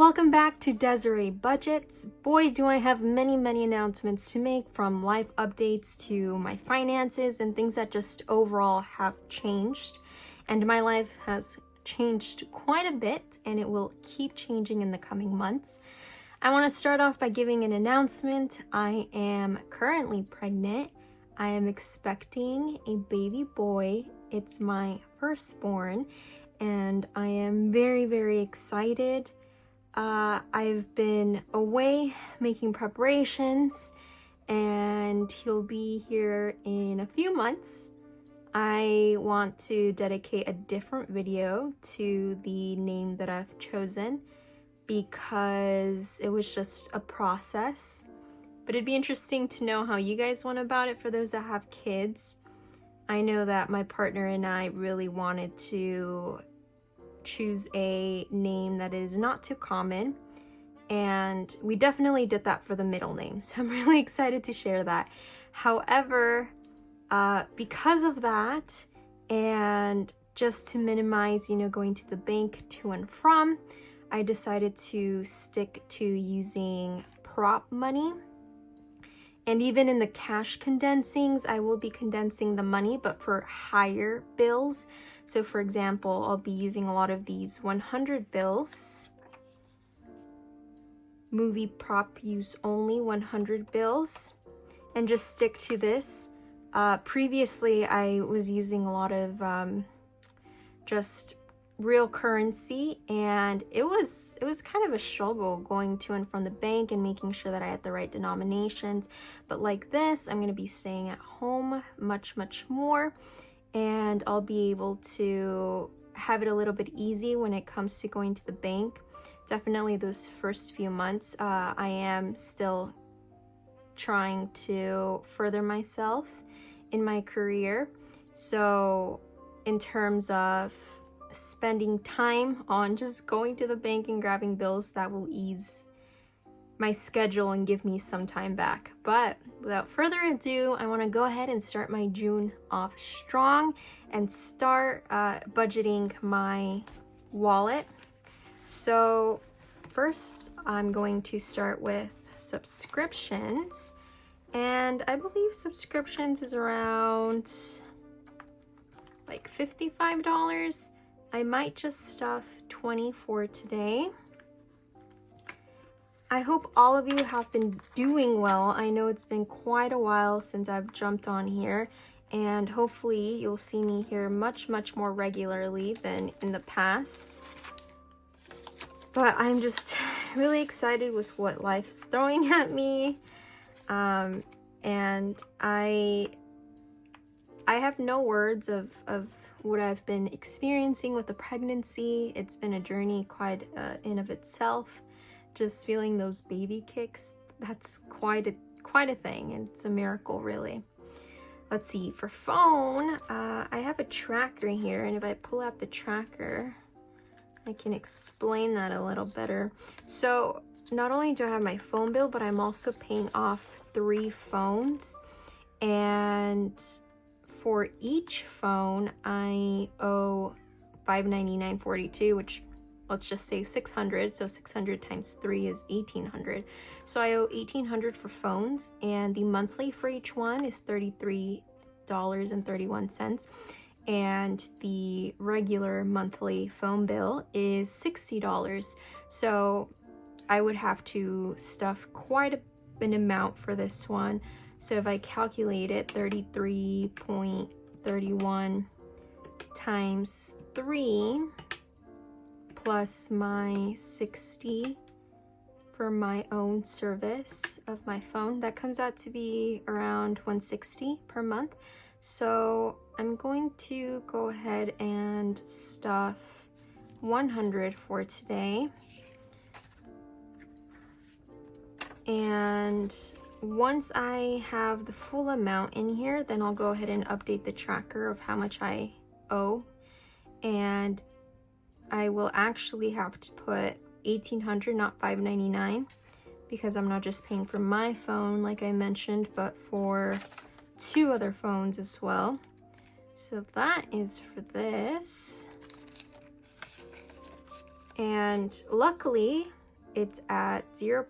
Welcome back to Desiree Budgets. Boy, do I have many announcements to make, from life updates to my finances and things that just overall have changed. And my life has changed quite a bit, and it will keep changing in the coming months. I want to start off by giving an announcement. I am currently pregnant. I am expecting a baby boy. It's my firstborn, and I am very excited. I've been away making preparations, and he'll be here in a few months. I want to dedicate a different video to the name that I've chosen because it was just a process. But it'd be interesting to know how you guys went about it for those that have kids. I know that my partner and I really wanted to choose a name that is not too common, and we definitely did that for the middle name, so I'm really excited to share that. However, because of that, and just to minimize going to the bank to and from, I decided to stick to using prop money. And even in the cash condensings, I will be condensing the money, but for higher bills. So for example, I'll be using a lot of these 100 bills. Movie prop use only 100 bills. And just stick to this. Previously, I was using a lot of just real currency, and it was kind of a struggle going to and from the bank and making sure that I had the right denominations. But like this, I'm going to be staying at home much more, and I'll be able to have it a little bit easy when it comes to going to the bank. Definitely those first few months, I am still trying to further myself in my career. So in terms of spending time on just going to the bank and grabbing bills, that will ease my schedule and give me some time back. But without further ado, I want to go ahead and start my June off strong and start budgeting my wallet. So first, I'm going to start with subscriptions, and I believe subscriptions is around like $55. I might just stuff 20 for today. I hope all of you have been doing well. I know it's been quite a while since I've jumped on here, and hopefully you'll see me here much more regularly than in the past. But I'm just really excited with what life is throwing at me. And I have no words of what I've been experiencing with the pregnancy. It's been a journey quite in of itself. Just feeling those baby kicks, that's quite a thing, and it's a miracle, really. Let's see, for phone, I have a tracker here, and if I pull out the tracker, I can explain that a little better. So not only do I have my phone bill, but I'm also paying off 3 phones, and for each phone, I owe $599.42, which let's just say 600. So 600 times 3 is 1,800. So I owe 1,800 for phones, and the monthly for each one is $33.31. And the regular monthly phone bill is $60. So I would have to stuff quite an amount for this one. So if I calculate it, 33.31 times 3 plus my 60 for my own service of my phone, that comes out to be around $160 per month. So I'm going to go ahead and stuff 100 for today. And once I have the full amount in here, then I'll go ahead and update the tracker of how much I owe. And I will actually have to put $1,800, not $599, because I'm not just paying for my phone like I mentioned, but for 2 other phones as well. So that is for this. And luckily, it's at 0%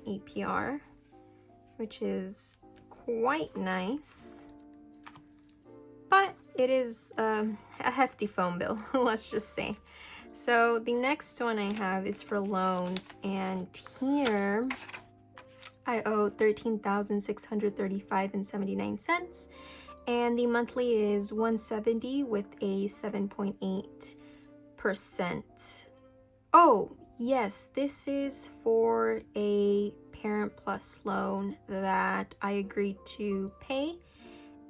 APR, which is quite nice. But it is a hefty phone bill, let's just say. So the next one I have is for loans, and here I owe $13,635.79, and the monthly is $170 with a 7.8%. Oh, yes, this is for a Parent Plus loan that I agreed to pay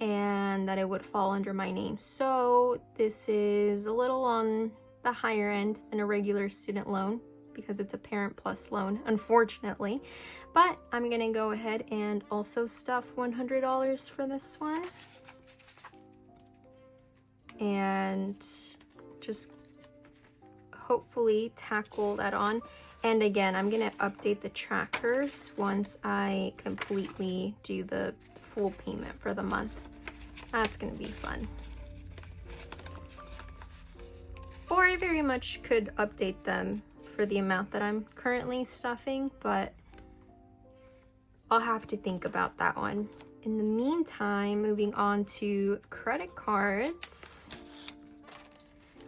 and that it would fall under my name. So this is a little on the higher end than a regular student loan because it's a Parent Plus loan, unfortunately. But I'm gonna go ahead and also stuff $100 for this one. And just hopefully tackle that on. And again, I'm gonna update the trackers once I completely do the full payment for the month. That's gonna be fun. Or I very much could update them for the amount that I'm currently stuffing, but I'll have to think about that one. In the meantime, moving on to credit cards.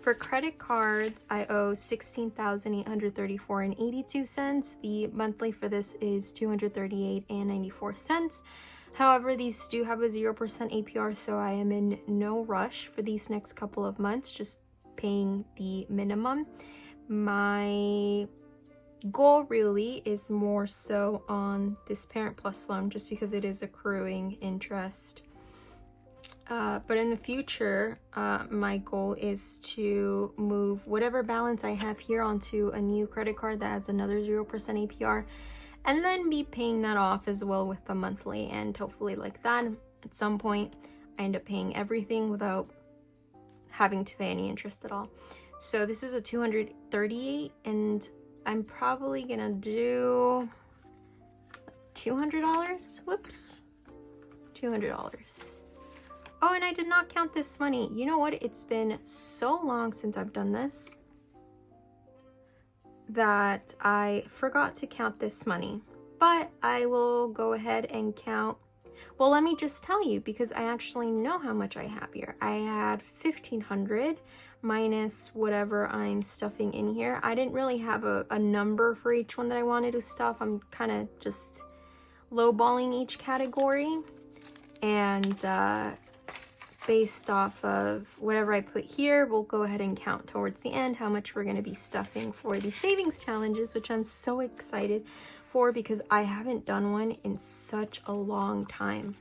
For credit cards, I owe $16,834.82. The monthly for this is $238.94. However, these do have a 0% APR, so I am in no rush for these next couple of months, just paying the minimum. My goal really is more so on this Parent Plus loan, just because it is accruing interest. But in the future, my goal is to move whatever balance I have here onto a new credit card that has another 0% APR, and then be paying that off as well with the monthly. And hopefully like that, at some point, I end up paying everything without having to pay any interest at all. So this is a $238, and I'm probably gonna do $200. Whoops, $200. Oh, and I did not count this money. You know what? It's been so long since I've done this that I forgot to count this money. But I will go ahead and count. Well, let me just tell you, because I actually know how much I have here. I had $1,500 minus whatever I'm stuffing in here. I didn't really have a number for each one that I wanted to stuff. I'm kind of just lowballing each category. And based off of whatever I put here, we'll go ahead and count towards the end how much we're going to be stuffing for the savings challenges, which I'm so excited for because I haven't done one in such a long time.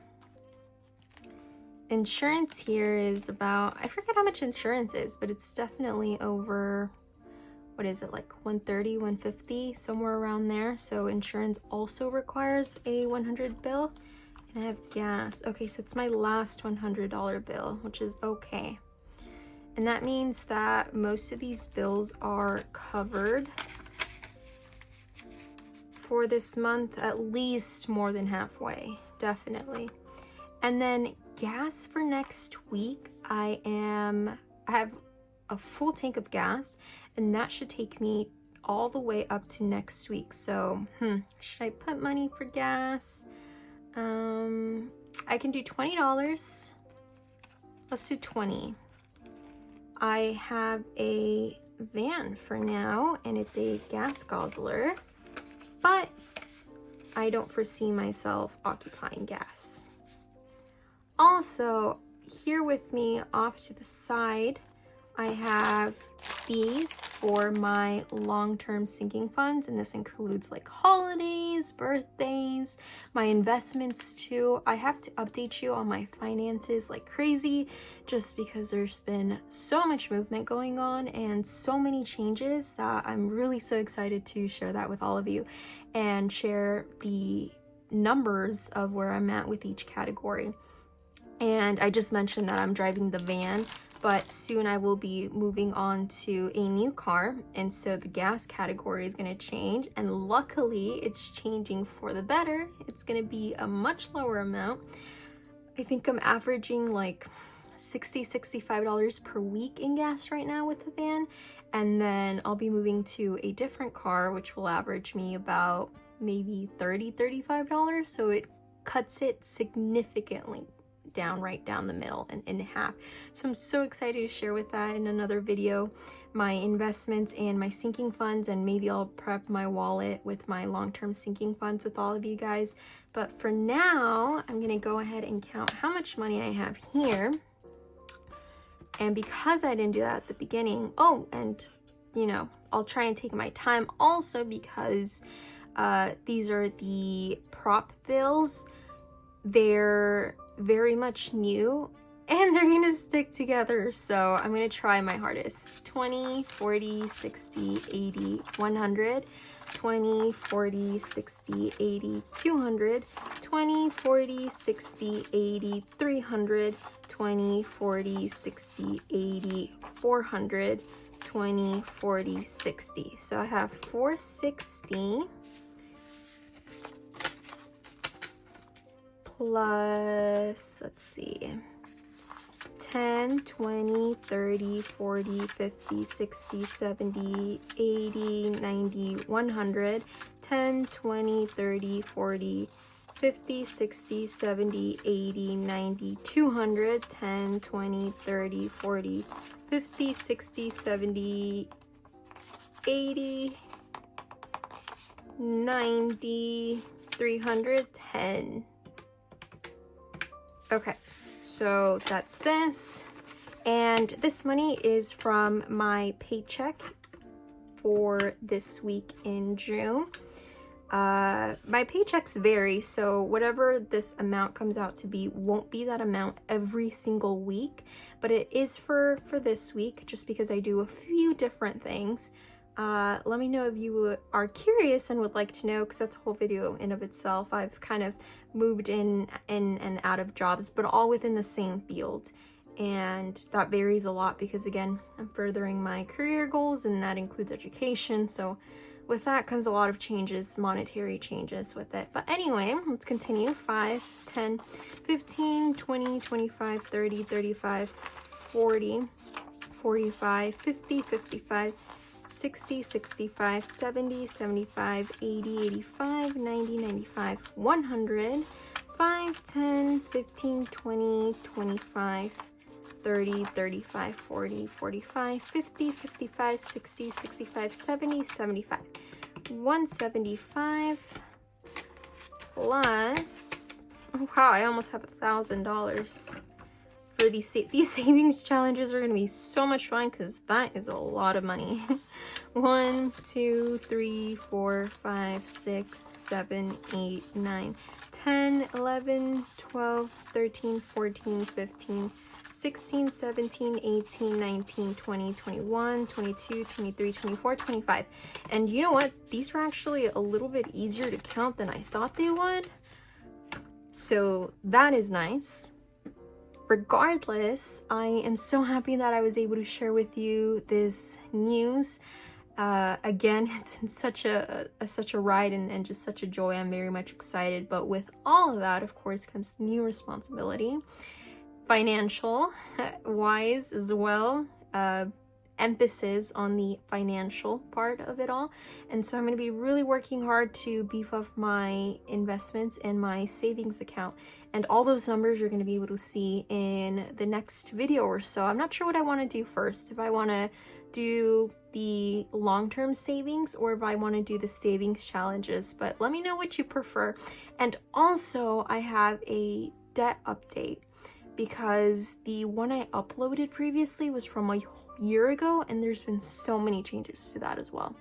Insurance here is about, I forget how much insurance is, but it's definitely over, what is it, like 130, 150, somewhere around there. So insurance also requires a 100 bill. And I have gas. Okay, so it's my last $100 bill, which is okay. And that means that most of these bills are covered for this month, at least more than halfway, definitely. And then gas for next week, I have a full tank of gas, and that should take me all the way up to next week. So, should I put money for gas? I can do $20. Let's do 20. I have a van for now, and it's a gas guzzler, but I don't foresee myself occupying gas. Also, here with me off to the side, I have these for my long-term sinking funds, and this includes like holidays, birthdays, my investments too. I have to update you on my finances like crazy just because there's been so much movement going on and so many changes that I'm really so excited to share that with all of you and share the numbers of where I'm at with each category. And I just mentioned that I'm driving the van, but soon I will be moving on to a new car, and so the gas category is going to change, and luckily it's changing for the better. It's going to be a much lower amount. I think I'm averaging like $60, $65 per week in gas right now with the van, and then I'll be moving to a different car, which will average me about maybe $35, so it cuts it significantly down, right down the middle and in half. So I'm so excited to share with that in another video, my investments and my sinking funds, and maybe I'll prep my wallet with my long-term sinking funds with all of you guys. But for now, I'm gonna go ahead and count how much money I have here. And because I didn't do that at the beginning, oh, and you know, I'll try and take my time also because these are the prop bills. They're very much new and they're gonna stick together, so I'm gonna try my hardest. 20, 40, 60, 80, 100, 20, 40, 60, 80, 200, 20, 40, 60, 80, 300, 20, 40, 60, 80, 400, 20, 40, 60. So I have 460 plus, let's see, 10, 20, 30, 40, 50, 60, 70, 80, 90, 100, 10, 20, 30, 40, 50, 60, 70, 80, 90, 200, 10, 20, 30, 40, 50, 60, 70, 80, 90, 310. Okay, so that's this. And this money is from my paycheck for this week in June. My paychecks vary, so whatever this amount comes out to be won't be that amount every single week, but it is for this week, just because I do a few different things. Let me know if you are curious and would like to know, because that's a whole video in of itself. I've kind of moved in and out of jobs, but all within the same field, and that varies a lot because, again, I'm furthering my career goals, and that includes education. So with that comes a lot of changes, monetary changes with it. But anyway, let's continue. 5, 10, 15, 20, 25, 30, 35, 40, 45, 50, 55, 60, 65, 70, 75, 80, 85, 90, 95, 100, 5, 10, 15, 20, 25, 30, 35, 40, 45, 50, 55, 60, 65, 70, 75, 175 plus, oh wow, I almost have $1,000 for these savings challenges. Are going to be so much fun because that is a lot of money. 1, 2, 3, 4, 5, 6, 7, 8, 9, 10, 11, 12, 13, 14, 15, 16, 17, 18, 19, 20, 21, 22, 23, 24, 25. And you know what? These were actually a little bit easier to count than I thought they would. So that is nice. Regardless, I am so happy that I was able to share with you this news. Again, it's been such a ride and just such a joy. I'm very much excited, but with all of that, of course, comes new responsibility, financial wise as well. Emphasis on the financial part of it all. And so I'm going to be really working hard to beef up my investments and my savings account, and all those numbers you're going to be able to see in the next video or so. I'm not sure what I want to do first, if I want to do the long-term savings or if I want to do the savings challenges, but let me know what you prefer. And also I have a debt update, because the one I uploaded previously was from a year ago, and there's been so many changes to that as well.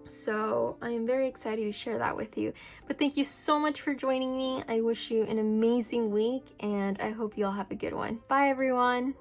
So I am very excited to share that with you. But thank you so much for joining me. I wish you an amazing week, and I hope you all have a good one. Bye, everyone.